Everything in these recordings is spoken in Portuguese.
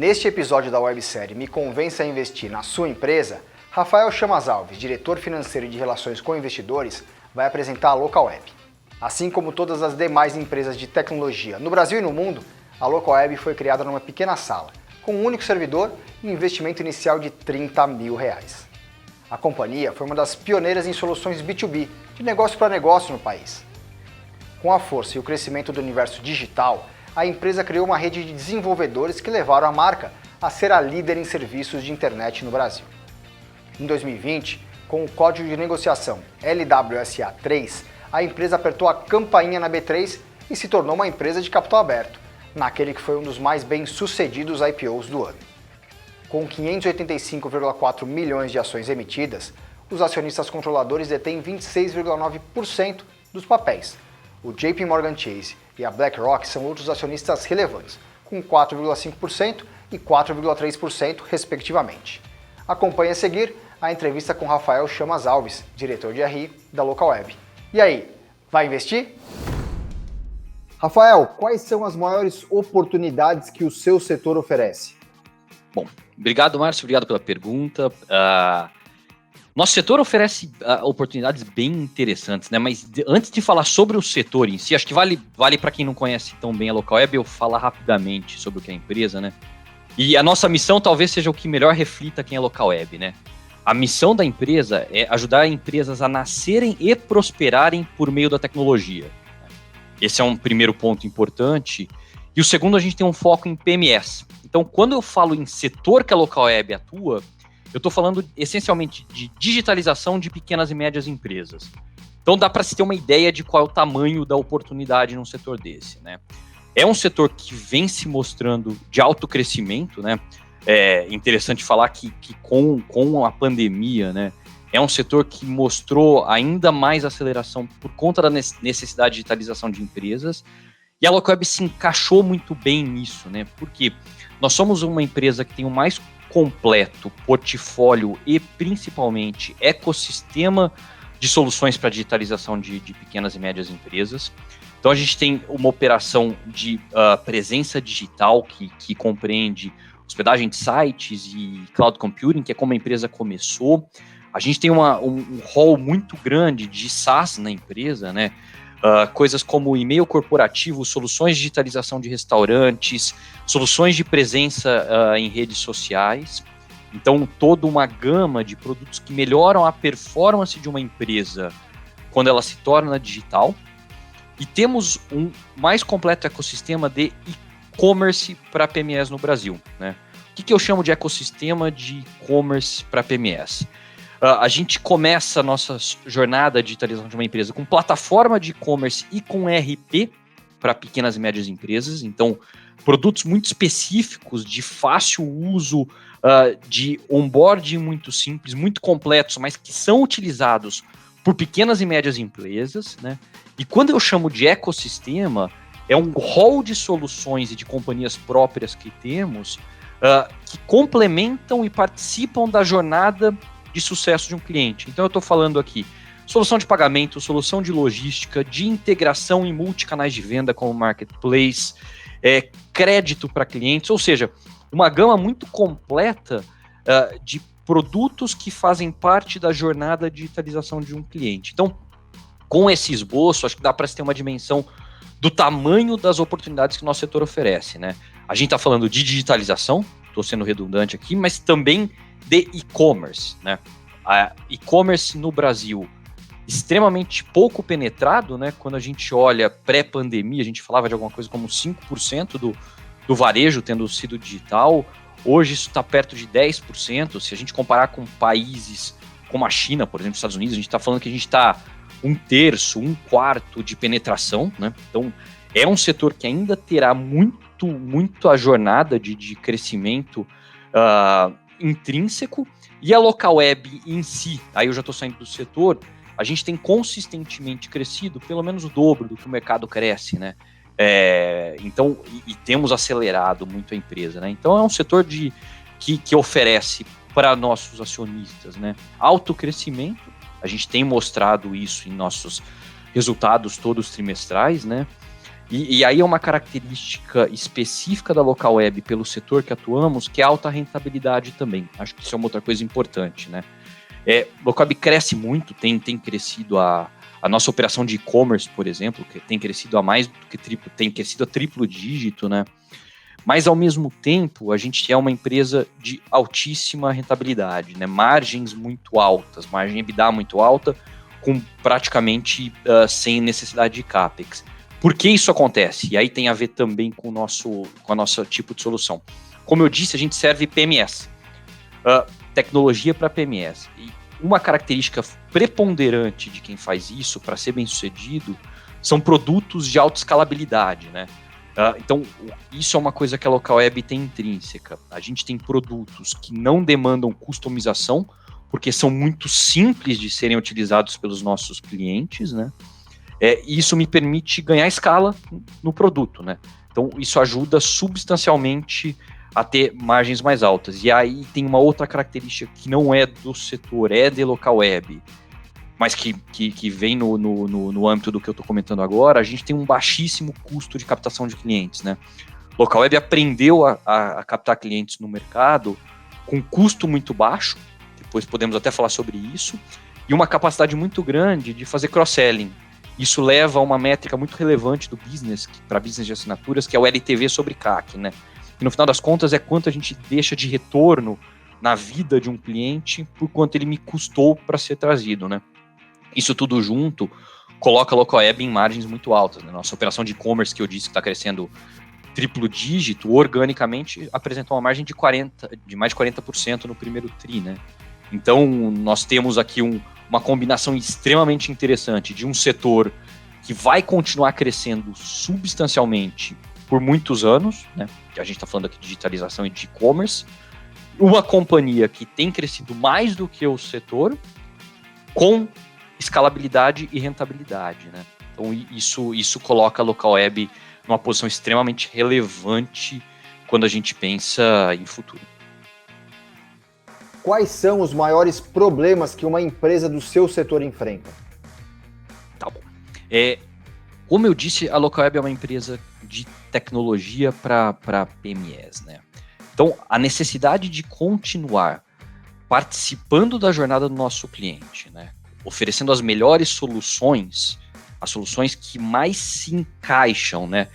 Neste episódio da websérie Me Convença a Investir na Sua Empresa, Rafael Chamas Alves, diretor financeiro e de relações com investidores, vai apresentar a Localweb. Assim como todas as demais empresas de tecnologia no Brasil e no mundo, a Localweb foi criada numa pequena sala, com um único servidor e um investimento inicial de R$30 mil. A companhia foi uma das pioneiras em soluções B2B, de negócio para negócio no país. Com a força e o crescimento do universo digital, a empresa criou uma rede de desenvolvedores que levaram a marca a ser a líder em serviços de internet no Brasil. Em 2020, com o código de negociação LWSA 3, a empresa apertou a campainha na B3 e se tornou uma empresa de capital aberto, naquele que foi um dos mais bem-sucedidos IPOs do ano. Com 585,4 milhões de ações emitidas, os acionistas controladores detêm 26,9% dos papéis. O JP Morgan Chase e a BlackRock são outros acionistas relevantes, com 4,5% e 4,3%, respectivamente. Acompanhe a seguir a entrevista com Rafael Chamas Alves, diretor de RI da Localweb. E aí, vai investir? Rafael, quais são as maiores oportunidades que o seu setor oferece? Bom, obrigado, Márcio, obrigado pela pergunta. Nosso setor oferece oportunidades bem interessantes, né? Mas antes de falar sobre o setor em si, acho que vale para quem não conhece tão bem a Localweb, eu falar rapidamente sobre o que é a empresa, né? E a nossa missão talvez seja o que melhor reflita quem é a Localweb, né? A missão da empresa é ajudar empresas a nascerem e prosperarem por meio da tecnologia. Esse é um primeiro ponto importante. E o segundo, a gente tem um foco em PMS. Então, quando eu falo em setor que a Localweb atua, eu estou falando essencialmente de digitalização de pequenas e médias empresas. Então dá para se ter uma ideia de qual é o tamanho da oportunidade num setor desse, né? É um setor que vem se mostrando de alto crescimento, né? É interessante falar que com a pandemia, né, é um setor que mostrou ainda mais aceleração por conta da necessidade de digitalização de empresas, e a Localweb se encaixou muito bem nisso, né? Porque nós somos uma empresa que tem o mais completo portfólio e principalmente ecossistema de soluções para digitalização de pequenas e médias empresas. Então a gente tem uma operação de presença digital que compreende hospedagem de sites e cloud computing, que é como a empresa começou. A gente tem um rol muito grande de SaaS na empresa, né? Coisas como e-mail corporativo, soluções de digitalização de restaurantes, soluções de presença em redes sociais. Então, toda uma gama de produtos que melhoram a performance de uma empresa quando ela se torna digital. E temos um mais completo ecossistema de e-commerce para PMEs no Brasil, né? O que eu chamo de ecossistema de e-commerce para PMEs? A gente começa a nossa jornada de digitalização de uma empresa com plataforma de e-commerce e com ERP para pequenas e médias empresas. Então, produtos muito específicos, de fácil uso, de onboarding muito simples, muito completos, mas que são utilizados por pequenas e médias empresas, né? E quando eu chamo de ecossistema, é um rol de soluções e de companhias próprias que temos que complementam e participam da jornada de sucesso de um cliente. Então eu estou falando aqui solução de pagamento, solução de logística, de integração em multicanais de venda como marketplace, crédito para clientes, ou seja, uma gama muito completa de produtos que fazem parte da jornada de digitalização de um cliente. Então, com esse esboço, acho que dá para se ter uma dimensão do tamanho das oportunidades que o nosso setor oferece, né? A gente está falando de digitalização, estou sendo redundante aqui, mas também de e-commerce, né? A e-commerce no Brasil extremamente pouco penetrado, né? Quando a gente olha pré-pandemia, a gente falava de alguma coisa como 5% do varejo tendo sido digital. Hoje isso está perto de 10%. Se a gente comparar com países como a China, por exemplo, os Estados Unidos, a gente está falando que a gente está 1/3, 1/4 de penetração, né? Então é um setor que ainda terá muito a jornada de crescimento intrínseco, e a Localweb em si, aí eu já estou saindo do setor, a gente tem consistentemente crescido pelo menos o dobro do que o mercado cresce, né? Então, e temos acelerado muito a empresa, né? Então é um setor que oferece para nossos acionistas, né, alto crescimento. A gente tem mostrado isso em nossos resultados todos trimestrais, né? E aí é uma característica específica da local web pelo setor que atuamos, que é alta rentabilidade também. Acho que isso é uma outra coisa importante, né? Local web cresce muito, tem crescido a nossa operação de e-commerce, por exemplo, que tem crescido a mais do que tem crescido a triplo dígito, né? Mas, ao mesmo tempo, a gente é uma empresa de altíssima rentabilidade, né? Margens muito altas, margem EBITDA muito alta, com praticamente sem necessidade de CAPEX. Por que isso acontece? E aí tem a ver também com a nossa tipo de solução. Como eu disse, a gente serve PMS, tecnologia para PMS. E uma característica preponderante de quem faz isso, para ser bem sucedido, são produtos de alta escalabilidade, né? Então, isso é uma coisa que a local web tem intrínseca. A gente tem produtos que não demandam customização, porque são muito simples de serem utilizados pelos nossos clientes, né? E isso me permite ganhar escala no produto, né? Então, isso ajuda substancialmente a ter margens mais altas. E aí tem uma outra característica que não é do setor, é de local web, mas que vem no âmbito do que eu estou comentando agora. A gente tem um baixíssimo custo de captação de clientes, né? Local web aprendeu a captar clientes no mercado com custo muito baixo, depois podemos até falar sobre isso, e uma capacidade muito grande de fazer cross-selling. Isso leva a uma métrica muito relevante do business, para business de assinaturas, que é o LTV sobre CAC, né? E no final das contas é quanto a gente deixa de retorno na vida de um cliente por quanto ele me custou para ser trazido, né? Isso tudo junto coloca a local web em margens muito altas, né? Nossa operação de e-commerce, que eu disse que está crescendo triplo dígito, organicamente apresentou uma margem de mais de 40% no primeiro TRI, né? Então, nós temos aqui uma combinação extremamente interessante de um setor que vai continuar crescendo substancialmente por muitos anos, né? Que a gente está falando aqui de digitalização e de e-commerce, uma companhia que tem crescido mais do que o setor, com escalabilidade e rentabilidade, né? Então, isso coloca a local web numa posição extremamente relevante quando a gente pensa em futuro. Quais são os maiores problemas que uma empresa do seu setor enfrenta? Tá bom. Como eu disse, a local web é uma empresa de tecnologia para PMEs, né? Então, a necessidade de continuar participando da jornada do nosso cliente, né? Oferecendo as melhores soluções, as soluções que mais se encaixam, né?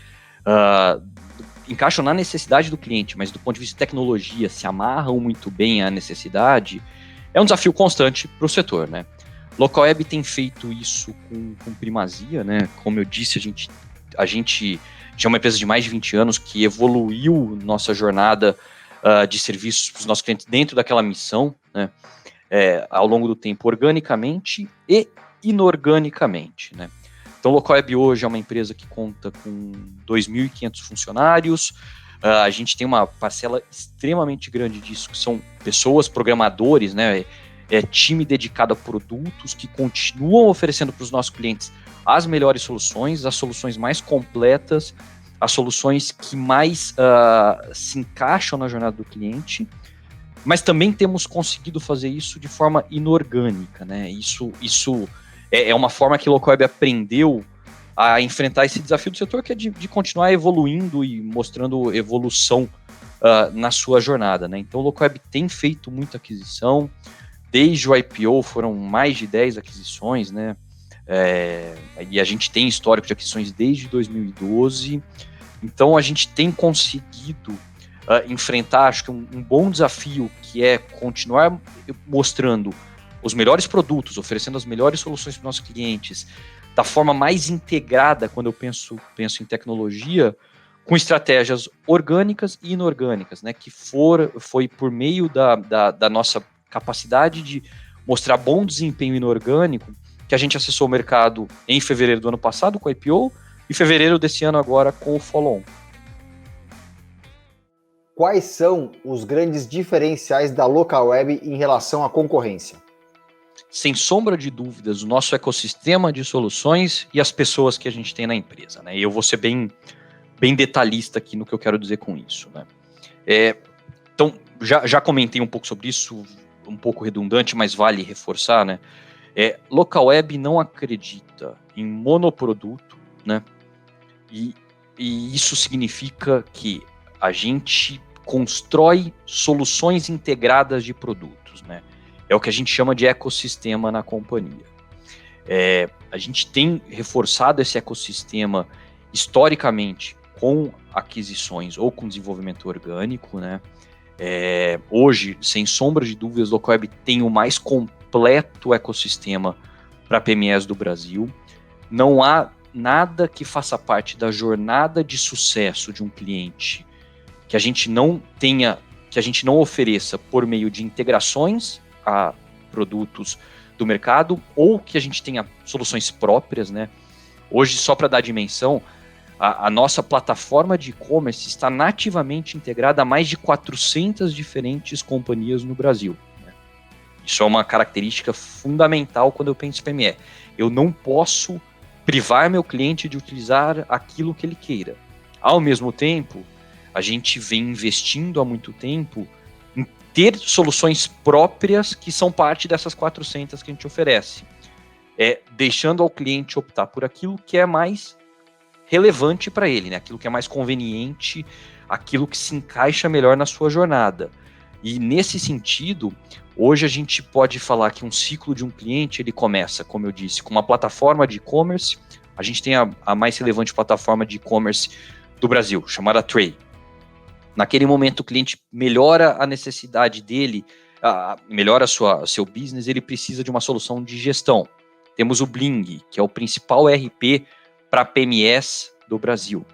Encaixam na necessidade do cliente, mas do ponto de vista de tecnologia, se amarram muito bem à necessidade, é um desafio constante para o setor, né? Local Web tem feito isso com primazia, né? Como eu disse, a gente já é uma empresa de mais de 20 anos que evoluiu nossa jornada de serviços para os nossos clientes dentro daquela missão, né? Ao longo do tempo, organicamente e inorganicamente, né? Então, o Local Web hoje é uma empresa que conta com 2.500 funcionários. A gente tem uma parcela extremamente grande disso, que são pessoas, programadores, né? Time dedicado a produtos que continuam oferecendo para os nossos clientes as melhores soluções, as soluções mais completas, as soluções que mais se encaixam na jornada do cliente. Mas também temos conseguido fazer isso de forma inorgânica, né? Isso é uma forma que o Local Web aprendeu a enfrentar esse desafio do setor, que é de continuar evoluindo e mostrando evolução na sua jornada, né? Então, o Local Web tem feito muita aquisição. Desde o IPO foram mais de 10 aquisições, né? E a gente tem histórico de aquisições desde 2012. Então, a gente tem conseguido enfrentar, acho que um bom desafio, que é continuar mostrando os melhores produtos, oferecendo as melhores soluções para os nossos clientes, da forma mais integrada, quando eu penso em tecnologia, com estratégias orgânicas e inorgânicas, né, que foi por meio da nossa capacidade de mostrar bom desempenho inorgânico que a gente acessou o mercado em fevereiro do ano passado com a IPO e fevereiro desse ano agora com o follow-on. Quais são os grandes diferenciais da Local Web em relação à concorrência? Sem sombra de dúvidas, o nosso ecossistema de soluções e as pessoas que a gente tem na empresa, né? E eu vou ser bem detalhista aqui no que eu quero dizer com isso, né? Então, já comentei um pouco sobre isso, um pouco redundante, mas vale reforçar, né? Local Web não acredita em monoproduto, né? E E isso significa que a gente constrói soluções integradas de produtos, né? É o que a gente chama de ecossistema na companhia. A gente tem reforçado esse ecossistema historicamente com aquisições ou com desenvolvimento orgânico, né? Hoje, sem sombra de dúvidas, o Localweb tem o mais completo ecossistema para PMEs do Brasil. Não há nada que faça parte da jornada de sucesso de um cliente que a gente não tenha, que a gente não ofereça por meio de integrações a produtos do mercado ou que a gente tenha soluções próprias, né? Hoje, só para dar dimensão, a nossa plataforma de e-commerce está nativamente integrada a mais de 400 diferentes companhias no Brasil, né? Isso é uma característica fundamental quando eu penso em PME. Eu não posso privar meu cliente de utilizar aquilo que ele queira. Ao mesmo tempo, a gente vem investindo há muito tempo em ter soluções próprias que são parte dessas 400 que a gente oferece. Deixando ao cliente optar por aquilo que é mais relevante para ele, né? Aquilo que é mais conveniente, aquilo que se encaixa melhor na sua jornada. E nesse sentido, hoje a gente pode falar que um ciclo de um cliente, ele começa, como eu disse, com uma plataforma de e-commerce. A gente tem a mais relevante plataforma de e-commerce do Brasil, chamada Tray. Naquele momento, o cliente melhora a necessidade dele, melhora seu business, ele precisa de uma solução de gestão. Temos o Bling, que é o principal ERP para PMEs do Brasil.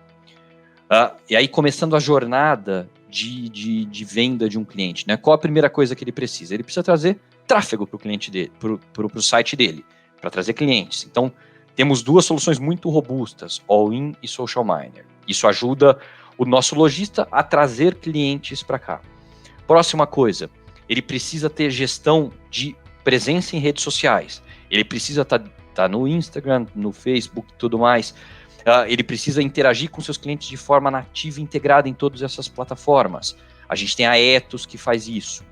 E aí, começando a jornada de venda de um cliente, né? Qual a primeira coisa que ele precisa? Ele precisa trazer tráfego para o cliente dele, para o site dele, para trazer clientes. Então, temos duas soluções muito robustas, All-in e Social Miner. Isso ajuda o nosso lojista a trazer clientes para cá. Próxima coisa, ele precisa ter gestão de presença em redes sociais. Ele precisa estar no Instagram, no Facebook e tudo mais. Ele precisa interagir com seus clientes de forma nativa e integrada em todas essas plataformas. A gente tem a Ethos que faz isso.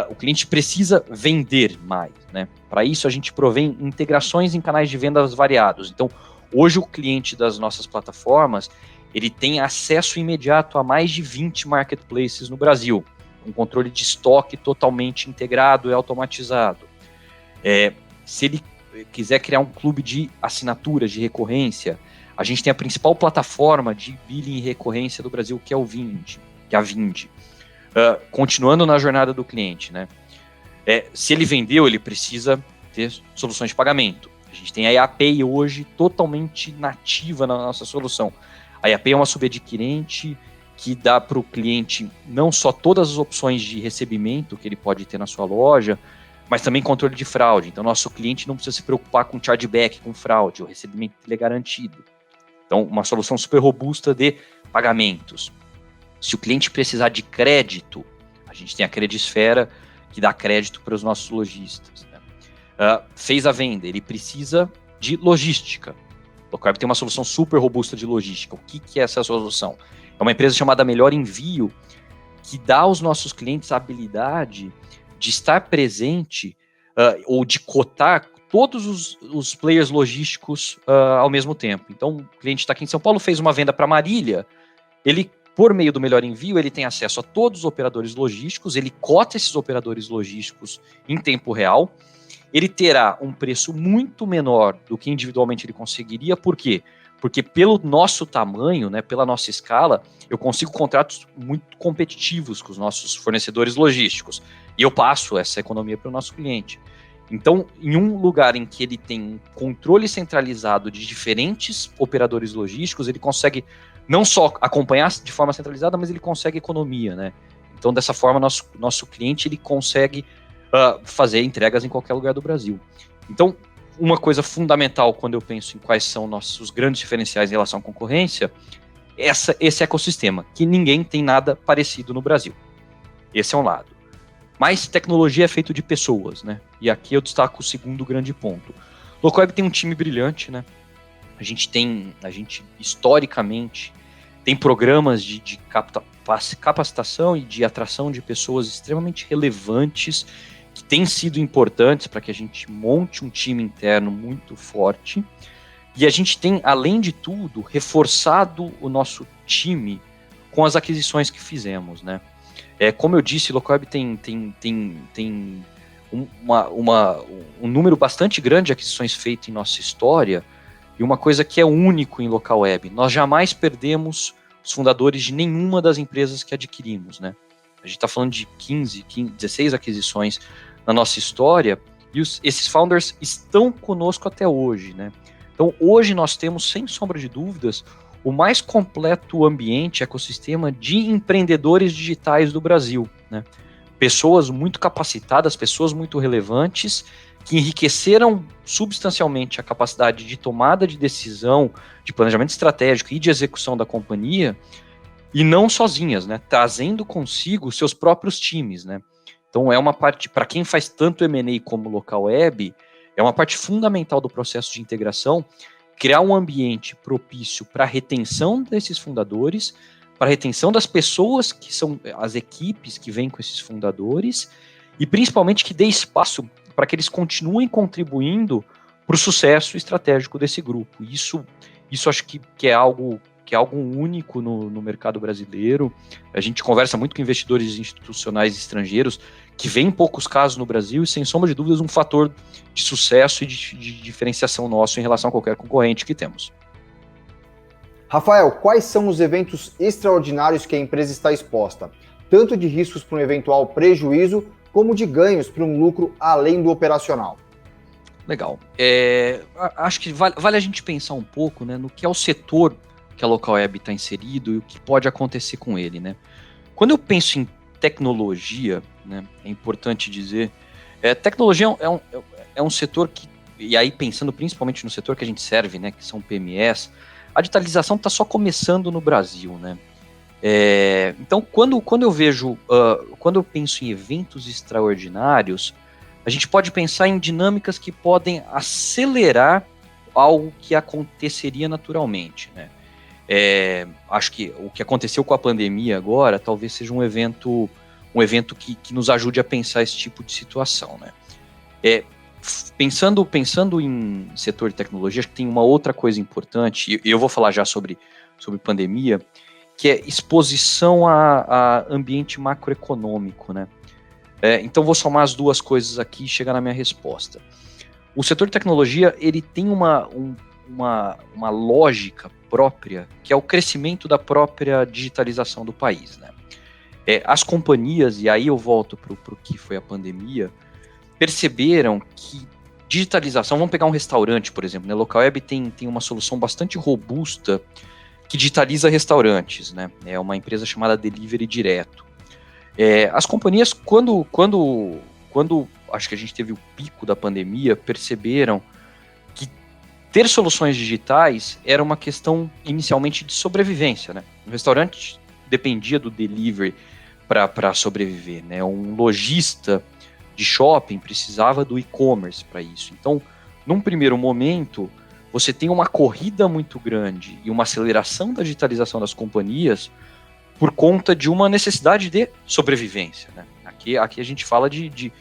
O cliente precisa vender mais, né? Para isso, a gente provém integrações em canais de vendas variados. Então, hoje o cliente das nossas plataformas, ele tem acesso imediato a mais de 20 marketplaces no Brasil, com controle de estoque totalmente integrado e automatizado. Se ele quiser criar um clube de assinaturas, de recorrência, a gente tem a principal plataforma de billing e recorrência do Brasil, que é o Vind, que é a Vind. Continuando na jornada do cliente, né? Se ele vendeu, ele precisa ter soluções de pagamento. A gente tem a EAPay hoje totalmente nativa na nossa solução. A EAPay é uma subadquirente que dá para o cliente não só todas as opções de recebimento que ele pode ter na sua loja, mas também controle de fraude. Então, nosso cliente não precisa se preocupar com chargeback, com fraude, o recebimento dele é garantido. Então, uma solução super robusta de pagamentos. Se o cliente precisar de crédito, a gente tem a Credisfera, que dá crédito para os nossos lojistas, né? Fez a venda, ele precisa de logística. O Localweb tem uma solução super robusta de logística. O que é essa solução? É uma empresa chamada Melhor Envio, que dá aos nossos clientes a habilidade de estar presente ou de cotar todos os players logísticos ao mesmo tempo. Então, o cliente está aqui em São Paulo, fez uma venda para Marília, ele, por meio do Melhor Envio, ele tem acesso a todos os operadores logísticos, ele cota esses operadores logísticos em tempo real, ele terá um preço muito menor do que individualmente ele conseguiria. Por quê? Porque pelo nosso tamanho, né, pela nossa escala, eu consigo contratos muito competitivos com os nossos fornecedores logísticos. E eu passo essa economia para o nosso cliente. Então, em um lugar em que ele tem um controle centralizado de diferentes operadores logísticos, ele consegue não só acompanhar de forma centralizada, mas ele consegue economia, né? Então, dessa forma, nosso cliente ele consegue fazer entregas em qualquer lugar do Brasil. Então, uma coisa fundamental quando eu penso em quais são nossos grandes diferenciais em relação à concorrência, esse ecossistema, que ninguém tem nada parecido no Brasil. Esse é um lado. Mas tecnologia é feito de pessoas, né? E aqui eu destaco o segundo grande ponto. O Localweb tem um time brilhante, né? A gente historicamente tem programas de capacitação e de atração de pessoas extremamente relevantes que têm sido importantes para que a gente monte um time interno muito forte. E a gente tem, além de tudo, reforçado o nosso time com as aquisições que fizemos, né? Como eu disse, o Localweb tem um número bastante grande de aquisições feitas em nossa história, e uma coisa que é único em Localweb: nós jamais perdemos os fundadores de nenhuma das empresas que adquirimos, né? A gente está falando de 16 aquisições na nossa história, e esses founders estão conosco até hoje, né? Então, hoje nós temos, sem sombra de dúvidas, o mais completo ambiente, ecossistema de empreendedores digitais do Brasil, né? Pessoas muito capacitadas, pessoas muito relevantes, que enriqueceram substancialmente a capacidade de tomada de decisão, de planejamento estratégico e de execução da companhia, e não sozinhas, né? Trazendo consigo seus próprios times, né? Então é uma parte, para quem faz tanto M&A como Localweb, é uma parte fundamental do processo de integração, criar um ambiente propício para a retenção desses fundadores, para a retenção das pessoas que são as equipes que vêm com esses fundadores, e principalmente que dê espaço para que eles continuem contribuindo para o sucesso estratégico desse grupo. Isso acho que é algo único no mercado brasileiro. A gente conversa muito com investidores institucionais estrangeiros, que vêem poucos casos no Brasil, e sem sombra de dúvidas um fator de sucesso e de diferenciação nosso em relação a qualquer concorrente que temos. Rafael, quais são os eventos extraordinários que a empresa está exposta? Tanto de riscos para um eventual prejuízo, como de ganhos para um lucro além do operacional. Legal. Acho que vale a gente pensar um pouco, né, no que é o setor que a Localweb está inserido e o que pode acontecer com ele, né? Quando eu penso em tecnologia, né, é importante dizer, tecnologia é um setor que, e aí pensando principalmente no setor que a gente serve, né, que são PMEs, a digitalização está só começando no Brasil, né? Então, quando eu penso em eventos extraordinários, a gente pode pensar em dinâmicas que podem acelerar algo que aconteceria naturalmente, né? Acho que o que aconteceu com a pandemia agora talvez seja um evento que nos ajude a pensar esse tipo de situação, né? Pensando em setor de tecnologia, acho que tem uma outra coisa importante, e eu vou falar já sobre pandemia, que é exposição a ambiente macroeconômico, né? Então vou somar as duas coisas aqui e chegar na minha resposta. O setor de tecnologia, ele tem uma lógica própria, que é o crescimento da própria digitalização do país, né? As companhias, e aí eu volto para o que foi a pandemia, perceberam que digitalização, vamos pegar um restaurante, por exemplo, né? Localweb tem uma solução bastante robusta que digitaliza restaurantes, né? É uma empresa chamada Delivery Direto. As companhias, quando acho que a gente teve o pico da pandemia, perceberam que ter soluções digitais era uma questão inicialmente de sobrevivência, né? O restaurante dependia do delivery para sobreviver, né? Um lojista de shopping precisava do e-commerce para isso. Então, num primeiro momento, você tem uma corrida muito grande e uma aceleração da digitalização das companhias por conta de uma necessidade de sobrevivência, né? Aqui a gente fala de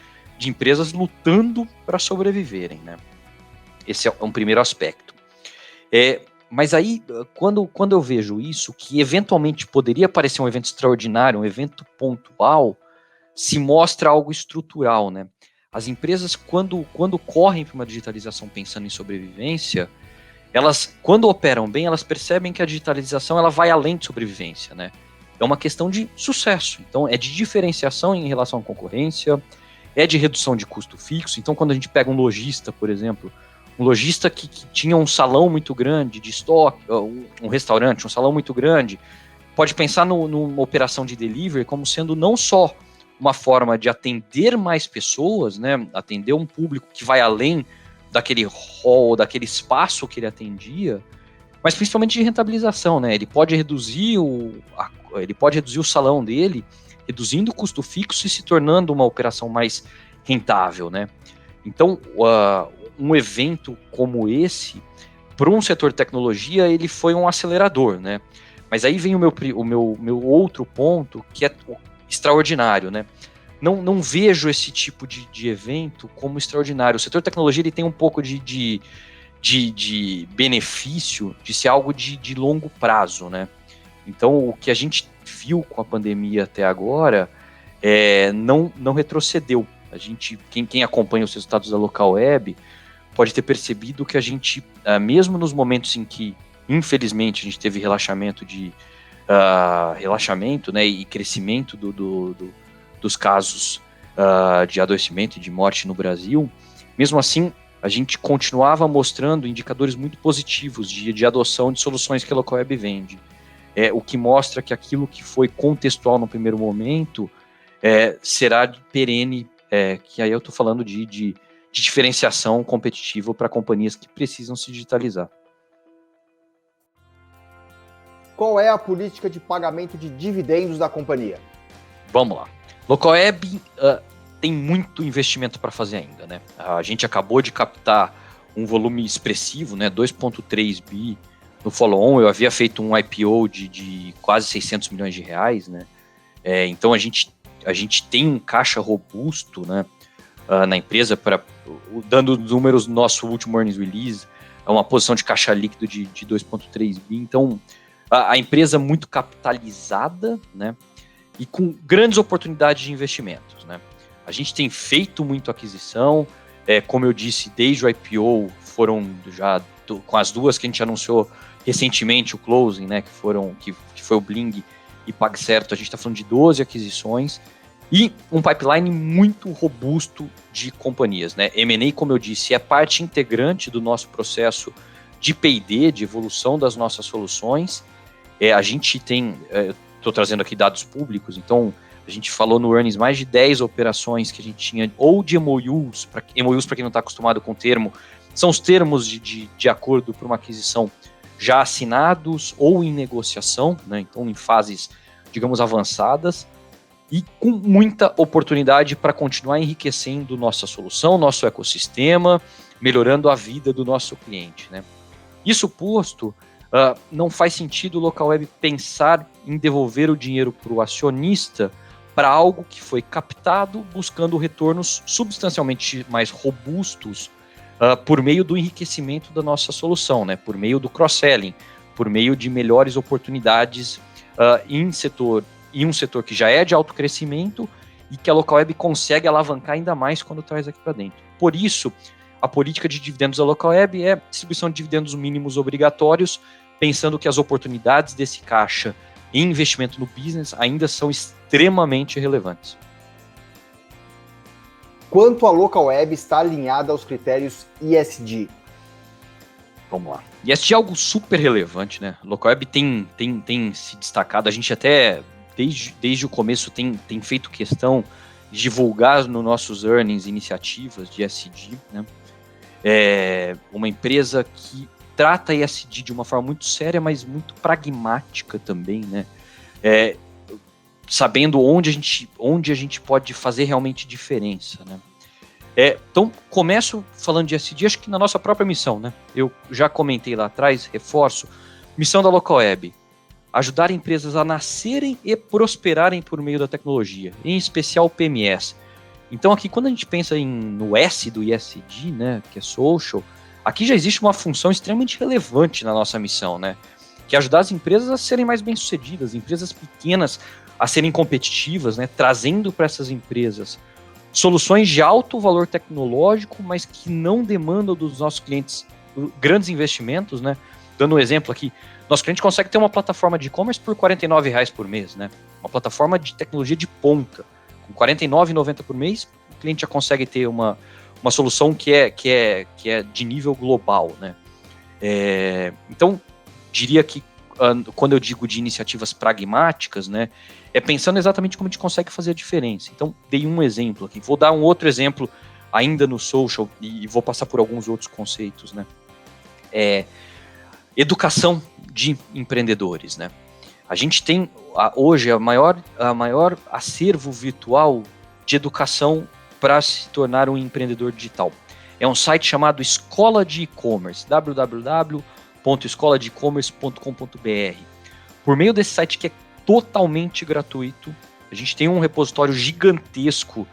empresas lutando para sobreviverem, né? Esse é um primeiro aspecto. Mas aí, quando eu vejo isso, que eventualmente poderia parecer um evento extraordinário, um evento pontual, se mostra algo estrutural, né? As empresas, quando correm para uma digitalização pensando em sobrevivência, elas, quando operam bem, elas percebem que a digitalização ela vai além de sobrevivência, né? É uma questão de sucesso. Então, é de diferenciação em relação à concorrência, é de redução de custo fixo. Então, quando a gente pega um lojista, por exemplo, um lojista que tinha um salão muito grande de estoque, um restaurante, um salão muito grande, pode pensar numa operação de delivery como sendo não só uma forma de atender mais pessoas, né, atender um público que vai além daquele hall, daquele espaço que ele atendia, mas principalmente de rentabilização, né? Ele pode reduzir o salão dele, reduzindo o custo fixo e se tornando uma operação mais rentável, né? Então, um evento como esse, para um setor de tecnologia, ele foi um acelerador, né? Mas aí vem o meu outro ponto, que é extraordinário, né? Não vejo esse tipo de evento como extraordinário. O setor de tecnologia ele tem um pouco de de benefício de ser algo de longo prazo, né? Então, o que a gente viu com a pandemia até agora não retrocedeu. A gente, quem acompanha os resultados da Local Web pode ter percebido que a gente, mesmo nos momentos em que, infelizmente, a gente teve relaxamento, né, e crescimento dos casos de adoecimento e de morte no Brasil, mesmo assim, a gente continuava mostrando indicadores muito positivos de adoção de soluções que a Local Web vende. O que mostra que aquilo que foi contextual no primeiro momento será perene, que aí eu estou falando de diferenciação competitiva para companhias que precisam se digitalizar. Qual é a política de pagamento de dividendos da companhia? Vamos lá. Local Web tem muito investimento para fazer ainda, né? A gente acabou de captar um volume expressivo, né? 2,3 bi no follow-on. Eu havia feito um IPO de quase 600 milhões de reais, né? Então a gente tem um caixa robusto, né? Na empresa, dando números do nosso último earnings release, é uma posição de caixa líquido de 2,3 bi. Então a empresa muito capitalizada, né? E com grandes oportunidades de investimentos, né? A gente tem feito muito aquisição, como eu disse, desde o IPO foram já com as duas que a gente anunciou recentemente, o closing, né, que foi o Bling e PagCerto, a gente está falando de 12 aquisições e um pipeline muito robusto de companhias, né? M&A, como eu disse, é parte integrante do nosso processo de P&D, de evolução das nossas soluções. A gente tem, estou trazendo aqui dados públicos, então a gente falou no earnings mais de 10 operações que a gente tinha, ou de MOUs, para quem não está acostumado com o termo, são os termos de acordo para uma aquisição já assinados ou em negociação, né? Então em fases, digamos, avançadas, e com muita oportunidade para continuar enriquecendo nossa solução, nosso ecossistema, melhorando a vida do nosso cliente, né? Isso posto, não faz sentido o Local Web pensar em devolver o dinheiro para o acionista para algo que foi captado buscando retornos substancialmente mais robustos por meio do enriquecimento da nossa solução, né? Por meio do cross-selling, por meio de melhores oportunidades em um setor que já é de alto crescimento e que a Local Web consegue alavancar ainda mais quando traz aqui para dentro. Por isso, a política de dividendos da Local Web é distribuição de dividendos mínimos obrigatórios, pensando que as oportunidades desse caixa em investimento no business ainda são extremamente relevantes. Quanto a Local Web está alinhada aos critérios ESG? Vamos lá. ESG é algo super relevante, né? A Local Web tem se destacado, a gente até, desde o começo, tem feito questão de divulgar nos nossos earnings iniciativas de ESG, né? Uma empresa que trata ESG de uma forma muito séria, mas muito pragmática também, né? Sabendo onde a gente pode fazer realmente diferença, né? Então, começo falando de ESG, acho que na nossa própria missão, né? Eu já comentei lá atrás, reforço, missão da Local Web, ajudar empresas a nascerem e prosperarem por meio da tecnologia, em especial PMS. Então, aqui, quando a gente pensa no S do ESG, né, que é social, aqui já existe uma função extremamente relevante na nossa missão, né? Que é ajudar as empresas a serem mais bem-sucedidas, empresas pequenas a serem competitivas, né? Trazendo para essas empresas soluções de alto valor tecnológico, mas que não demandam dos nossos clientes grandes investimentos, né? Dando um exemplo aqui, nosso cliente consegue ter uma plataforma de e-commerce por R$ 49,00 por mês, né? Uma plataforma de tecnologia de ponta. Com R$ 49,90 por mês, o cliente já consegue ter uma solução que é de nível global, né? Então, diria que quando eu digo de iniciativas pragmáticas, né, é pensando exatamente como a gente consegue fazer a diferença. Então, dei um exemplo aqui. Vou dar um outro exemplo ainda no social e vou passar por alguns outros conceitos, né? Educação de empreendedores, né? A gente tem hoje a maior acervo virtual de educação para se tornar um empreendedor digital. É um site chamado Escola de E-Commerce, www.escoladeecommerce.com.br. Por meio desse site que é totalmente gratuito, a gente tem um repositório gigantesco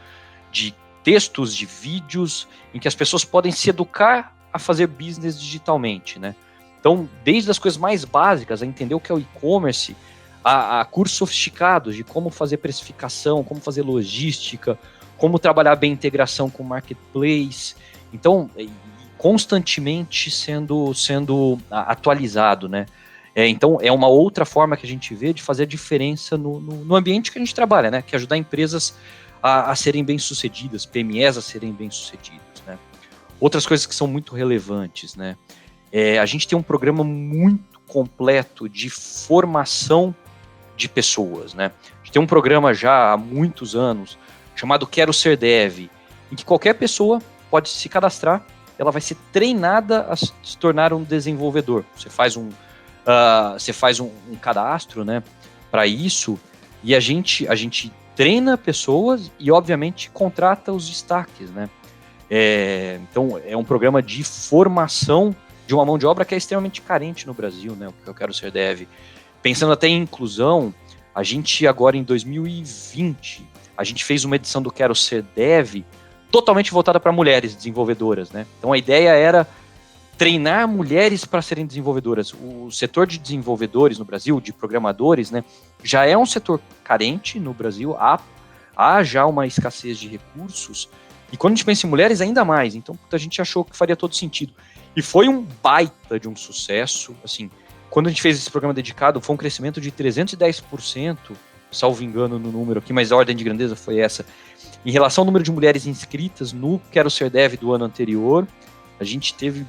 de textos, de vídeos, em que as pessoas podem se educar a fazer business digitalmente, né? Então, desde as coisas mais básicas, a entender o que é o e-commerce, a cursos sofisticados de como fazer precificação, como fazer logística, como trabalhar bem a integração com o marketplace. Então, constantemente sendo atualizado, né? Então, é uma outra forma que a gente vê de fazer a diferença no ambiente que a gente trabalha, né? Que é ajudar empresas a serem bem-sucedidas, PMEs a serem bem-sucedidas, né? Outras coisas que são muito relevantes, né? A gente tem um programa muito completo de formação de pessoas, né? A gente tem um programa já há muitos anos chamado Quero Ser Dev, em que qualquer pessoa pode se cadastrar, ela vai ser treinada a se tornar um desenvolvedor. Você faz um cadastro, né, para isso, e a gente treina pessoas e, obviamente, contrata os destaques, né? Então, é um programa de formação de uma mão de obra que é extremamente carente no Brasil, né? O que eu quero ser dev. Pensando até em inclusão, a gente agora em 2020, a gente fez uma edição do Quero Ser Dev totalmente voltada para mulheres desenvolvedoras, né? Então a ideia era treinar mulheres para serem desenvolvedoras. O setor de desenvolvedores no Brasil, de programadores, né, já é um setor carente no Brasil, há já uma escassez de recursos, e quando a gente pensa em mulheres, ainda mais. Então a gente achou que faria todo sentido. E foi um baita de um sucesso, assim, quando a gente fez esse programa dedicado, foi um crescimento de 310%, salvo engano no número aqui, mas a ordem de grandeza foi essa. Em relação ao número de mulheres inscritas no Quero Ser Dev do ano anterior, a gente teve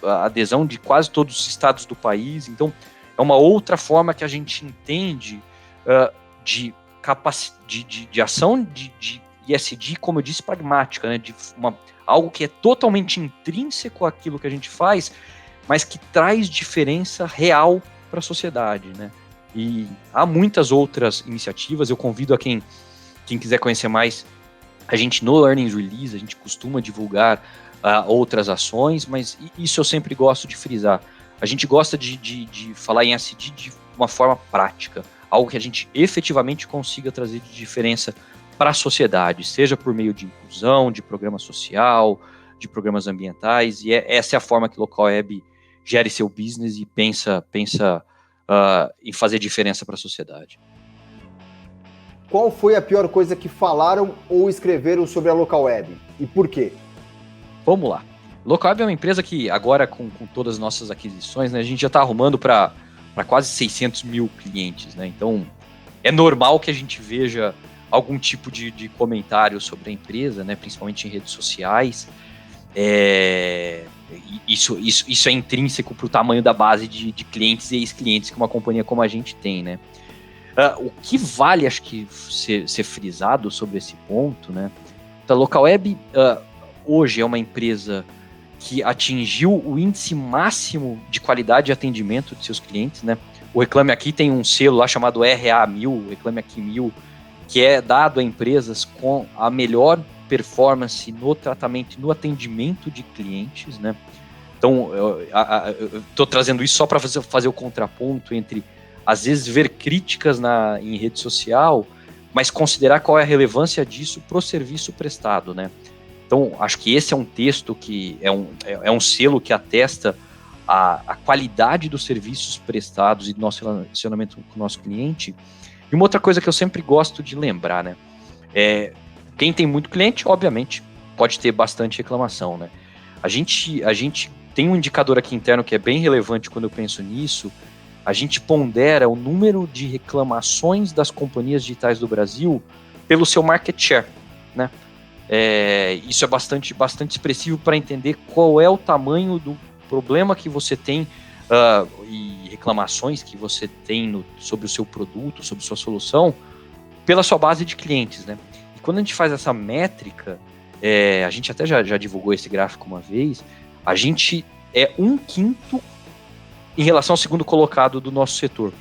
a adesão de quase todos os estados do país. Então, é uma outra forma que a gente entende de ação de ISD, como eu disse, pragmática, né? Algo que é totalmente intrínseco àquilo que a gente faz, mas que traz diferença real para a sociedade, né? E há muitas outras iniciativas. Eu convido a quem quiser conhecer mais. A gente, no Earnings Release, a gente costuma divulgar outras ações, mas isso eu sempre gosto de frisar. A gente gosta de falar em SD de uma forma prática, algo que a gente efetivamente consiga trazer de diferença para a sociedade, seja por meio de inclusão, de programa social, de programas ambientais, e essa é a forma que o Local Web gere seu business e pensa em fazer diferença para a sociedade. Qual foi a pior coisa que falaram ou escreveram sobre a Local Web? E por quê? Vamos lá. Local Web é uma empresa que agora, com todas as nossas aquisições, né, a gente já está arrumando para quase 600 mil clientes, né? Então, é normal que a gente veja algum tipo de comentário sobre a empresa, né, principalmente em redes sociais. Isso é intrínseco para o tamanho da base de clientes e ex-clientes que uma companhia como a gente tem, né? O que vale, acho que, ser frisado sobre esse ponto, né? A Local Web hoje é uma empresa que atingiu o índice máximo de qualidade de atendimento de seus clientes, né? O Reclame Aqui tem um selo lá chamado RA1000, Reclame Aqui 1000, que é dado a empresas com a melhor performance no tratamento e no atendimento de clientes, né? Então, eu estou trazendo isso só para fazer o contraponto entre, às vezes, ver críticas em rede social, mas considerar qual é a relevância disso para o serviço prestado, né? Então, acho que esse é um texto que é um selo que atesta a qualidade dos serviços prestados e do nosso relacionamento com o nosso cliente. E uma outra coisa que eu sempre gosto de lembrar, né? Quem tem muito cliente, obviamente, pode ter bastante reclamação, né? A gente tem um indicador aqui interno que é bem relevante quando eu penso nisso. A gente pondera o número de reclamações das companhias digitais do Brasil pelo seu market share, né? Isso é bastante expressivo para entender qual é o tamanho do problema que você tem e reclamações que você tem sobre o seu produto, sobre sua solução, pela sua base de clientes, né? E quando a gente faz essa métrica, a gente até já divulgou esse gráfico uma vez, a gente é 1/5 em relação ao segundo colocado do nosso setor.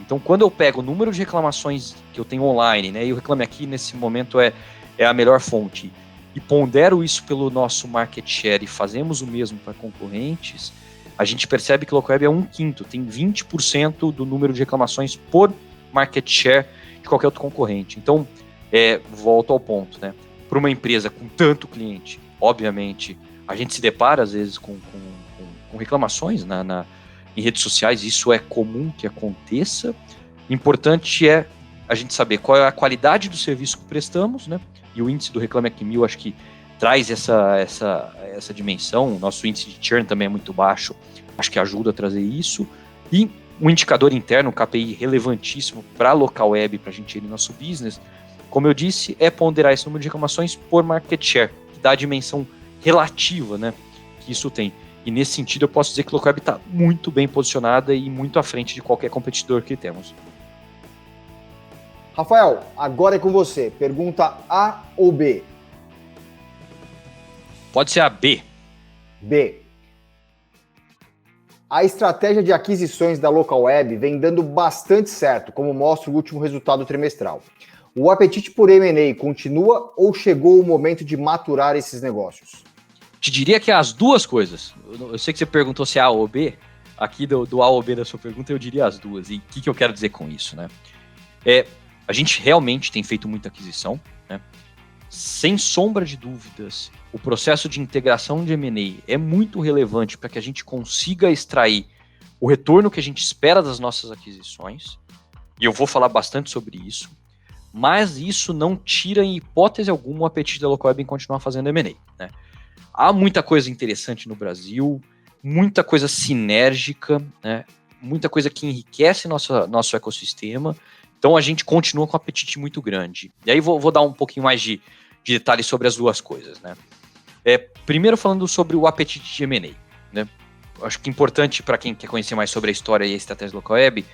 Então, quando eu pego o número de reclamações que eu tenho online, né, e o Reclame Aqui, nesse momento, é a melhor fonte, e pondero isso pelo nosso market share e fazemos o mesmo para concorrentes, a gente percebe que o Local Web é 1/5, tem 20% do número de reclamações por market share de qualquer outro concorrente. Então, volto ao ponto, né? Para uma empresa com tanto cliente, obviamente, A gente se depara, às vezes, com reclamações em redes sociais, isso é comum que aconteça. Importante é a gente saber qual é a qualidade do serviço que prestamos, né? E o índice do Reclame Aqui 1000, acho que traz essa dimensão. O nosso índice de churn também é muito baixo, acho que ajuda a trazer isso. E um indicador interno, um KPI relevantíssimo para a local web, para a gente ir no nosso business, como eu disse, é ponderar esse número de reclamações por market share, que dá a dimensão relativa, né, que isso tem. E nesse sentido eu posso dizer que a local web está muito bem posicionada e muito à frente de qualquer competidor que temos. Rafael, agora é com você. Pergunta A ou B? Pode ser a B. B. A estratégia de aquisições da local web vem dando bastante certo, como mostra o último resultado trimestral. O apetite por M&A continua ou chegou o momento de maturar esses negócios? Te diria que é as duas coisas. Eu sei que você perguntou se é A ou B. Aqui do A ou B da sua pergunta eu diria as duas. E o que eu quero dizer com isso, né? A gente realmente tem feito muita aquisição, né? Sem sombra de dúvidas, o processo de integração de M&A é muito relevante para que a gente consiga extrair o retorno que a gente espera das nossas aquisições, e eu vou falar bastante sobre isso, mas isso não tira em hipótese alguma o apetite da local web em continuar fazendo M&A, né? Há muita coisa interessante no Brasil, muita coisa sinérgica, né? Muita coisa que enriquece nosso ecossistema. Então a gente continua com um apetite muito grande. E aí vou dar um pouquinho mais de detalhes sobre as duas coisas, né? Primeiro falando sobre o apetite de M&A, né? Acho que é importante para quem quer conhecer mais sobre a história e a estratégia da local web,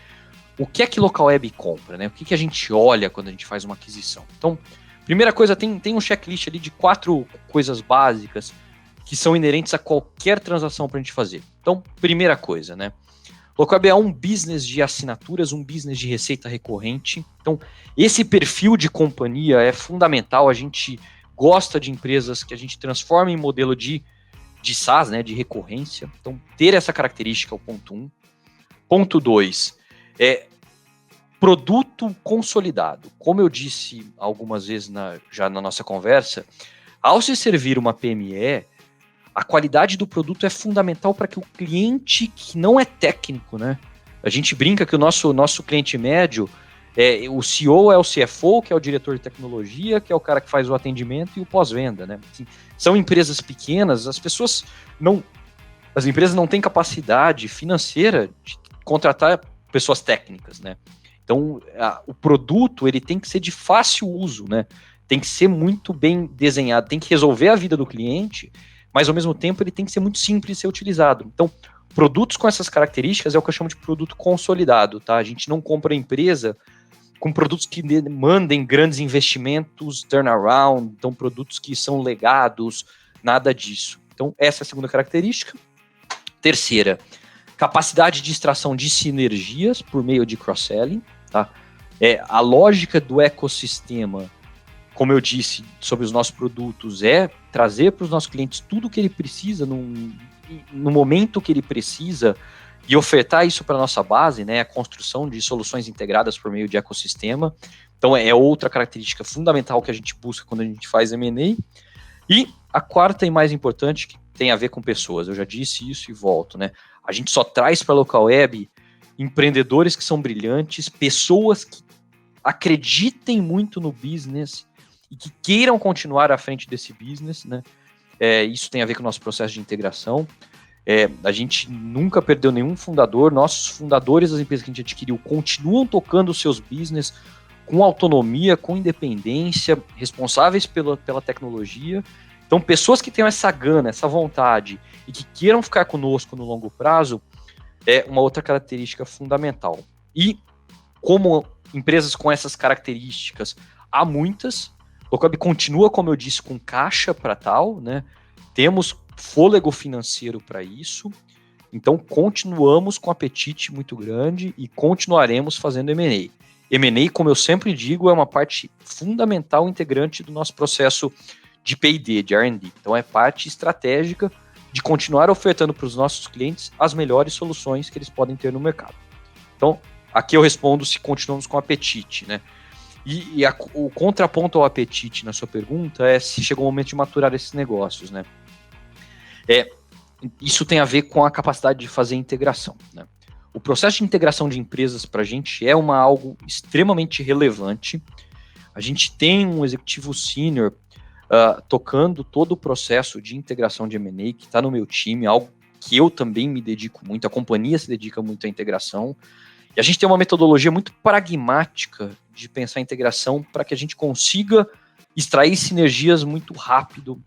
o que é que local web compra, né? O que a gente olha quando a gente faz uma aquisição? Então, primeira coisa, tem um checklist ali de 4 coisas básicas que são inerentes a qualquer transação para a gente fazer. Então, primeira coisa, né? Local web é um business de assinaturas, um business de receita recorrente. Então, esse perfil de companhia é fundamental. A gente gosta de empresas que a gente transforma em modelo de SaaS, né, de recorrência. Então, ter essa característica é o ponto 1. Ponto 2, produto consolidado. Como eu disse algumas vezes já na nossa conversa, ao se servir uma PME, a qualidade do produto é fundamental para que o cliente que não é técnico, né? A gente brinca que o nosso cliente médio, o CEO é o CFO, que é o diretor de tecnologia, que é o cara que faz o atendimento e o pós-venda, né? Assim, são empresas pequenas, as empresas não têm capacidade financeira de contratar pessoas técnicas, né? Então, o produto ele tem que ser de fácil uso, né? Tem que ser muito bem desenhado, tem que resolver a vida do cliente, mas ao mesmo tempo ele tem que ser muito simples de ser utilizado. Então, produtos com essas características é o que eu chamo de produto consolidado, tá? A gente não compra empresa com produtos que demandem grandes investimentos, turnaround, então produtos que são legados, nada disso. Então, essa é a segunda característica. Terceira, capacidade de extração de sinergias por meio de cross-selling, tá? A lógica do ecossistema, como eu disse, sobre os nossos produtos, é trazer para os nossos clientes tudo o que ele precisa no momento que ele precisa e ofertar isso para a nossa base, né, a construção de soluções integradas por meio de ecossistema. Então, é outra característica fundamental que a gente busca quando a gente faz M&A. E a quarta e mais importante, que tem a ver com pessoas. Eu já disse isso e volto, né? A gente só traz para a local web empreendedores que são brilhantes, pessoas que acreditem muito no business e que queiram continuar à frente desse business, né? Isso tem a ver com o nosso processo de integração. A gente nunca perdeu nenhum fundador. Nossos fundadores das empresas que a gente adquiriu continuam tocando os seus business com autonomia, com independência, responsáveis pela tecnologia. Então, pessoas que tenham essa gana, essa vontade e que queiram ficar conosco no longo prazo é uma outra característica fundamental. E como empresas com essas características, há muitas. O Local Web continua, como eu disse, com caixa para tal, né? Temos fôlego financeiro para isso. Então, continuamos com apetite muito grande e continuaremos fazendo M&A. M&A, como eu sempre digo, é uma parte fundamental, integrante do nosso processo de P&D, de R&D. Então, é parte estratégica de continuar ofertando para os nossos clientes as melhores soluções que eles podem ter no mercado. Então, aqui eu respondo se continuamos com apetite, né? E o contraponto ao apetite na sua pergunta é se chegou o momento de maturar esses negócios, né? Isso tem a ver com a capacidade de fazer integração, né? O processo de integração de empresas para a gente é algo extremamente relevante. A gente tem um executivo sênior tocando todo o processo de integração de M&A, que está no meu time, algo que eu também me dedico muito, a companhia se dedica muito à integração. E a gente tem uma metodologia muito pragmática de pensar a integração para que a gente consiga extrair sinergias muito rápido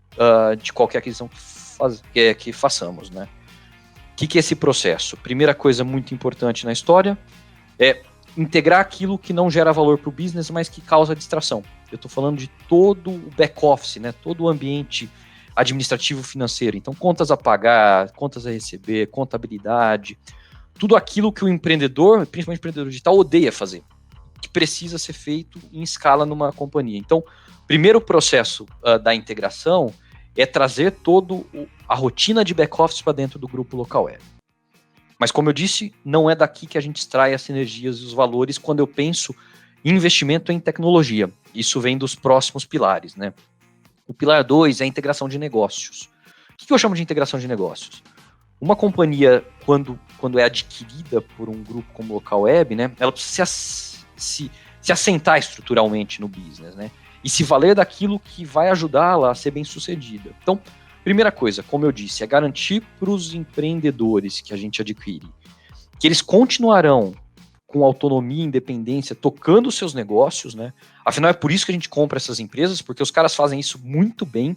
de qualquer aquisição que façamos, né? O que é esse processo? Primeira coisa muito importante na história é integrar aquilo que não gera valor para o business, mas que causa distração. Eu estou falando de todo o back-office, né? Todo o ambiente administrativo financeiro. Então, contas a pagar, contas a receber, contabilidade, tudo aquilo que o empreendedor, principalmente o empreendedor digital, odeia fazer, que precisa ser feito em escala numa companhia. Então, primeiro processo da integração é trazer toda a rotina de back-office para dentro do grupo Local Web. Mas, como eu disse, não é daqui que a gente extrai as sinergias e os valores quando eu penso em investimento em tecnologia. Isso vem dos próximos pilares, né? O pilar 2 é a integração de negócios. O que eu chamo de integração de negócios? Uma companhia, quando é adquirida por um grupo como Local Web, né, ela precisa se assentar estruturalmente no business, né? E se valer daquilo que vai ajudá-la a ser bem-sucedida. Então, primeira coisa, como eu disse, é garantir para os empreendedores que a gente adquire que eles continuarão com autonomia e independência tocando os seus negócios, né? Afinal, é por isso que a gente compra essas empresas, porque os caras fazem isso muito bem,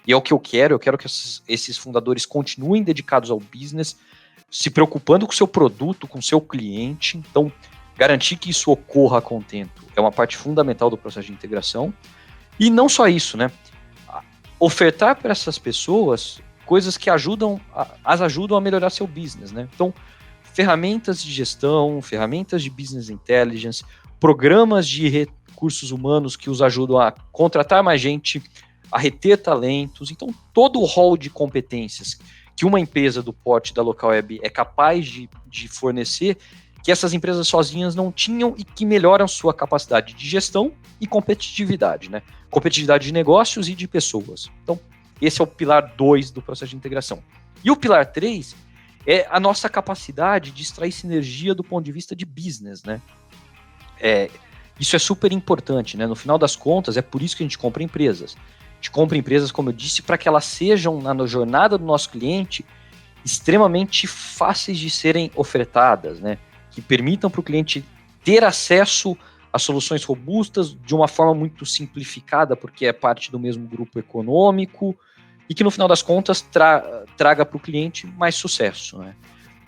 e é o que eu quero que esses fundadores continuem dedicados ao business, se preocupando com o seu produto, com o seu cliente. Então, garantir que isso ocorra a contento é uma parte fundamental do processo de integração. E não só isso, né? Ofertar para essas pessoas coisas que as ajudam a melhorar seu business, né? Então, ferramentas de gestão, ferramentas de business intelligence, programas de recursos humanos que os ajudam a contratar mais gente, a reter talentos. Então, todo o rol de competências que uma empresa do porte da Local Web é capaz de fornecer, que essas empresas sozinhas não tinham e que melhoram sua capacidade de gestão e competitividade, né? Competitividade de negócios e de pessoas. Então, esse é o pilar 2 do processo de integração. E o pilar 3 é a nossa capacidade de extrair sinergia do ponto de vista de business, né? Isso é super importante, né? No final das contas, é por isso que a gente compra empresas. A gente compra empresas, como eu disse, para que elas sejam, na jornada do nosso cliente, extremamente fáceis de serem ofertadas, né? Que permitam para o cliente ter acesso a soluções robustas de uma forma muito simplificada, porque é parte do mesmo grupo econômico, e que no final das contas traga para o cliente mais sucesso, né?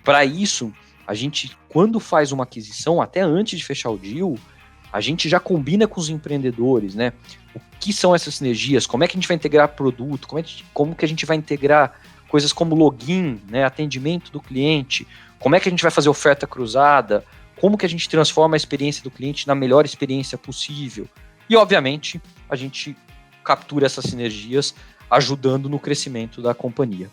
Para isso, a gente, quando faz uma aquisição, até antes de fechar o deal, a gente já combina com os empreendedores, né? O que são essas sinergias, como é que a gente vai integrar produto, como que a gente vai integrar coisas como login, né, atendimento do cliente, como é que a gente vai fazer oferta cruzada, como que a gente transforma a experiência do cliente na melhor experiência possível. E, obviamente, a gente captura essas sinergias ajudando no crescimento da companhia.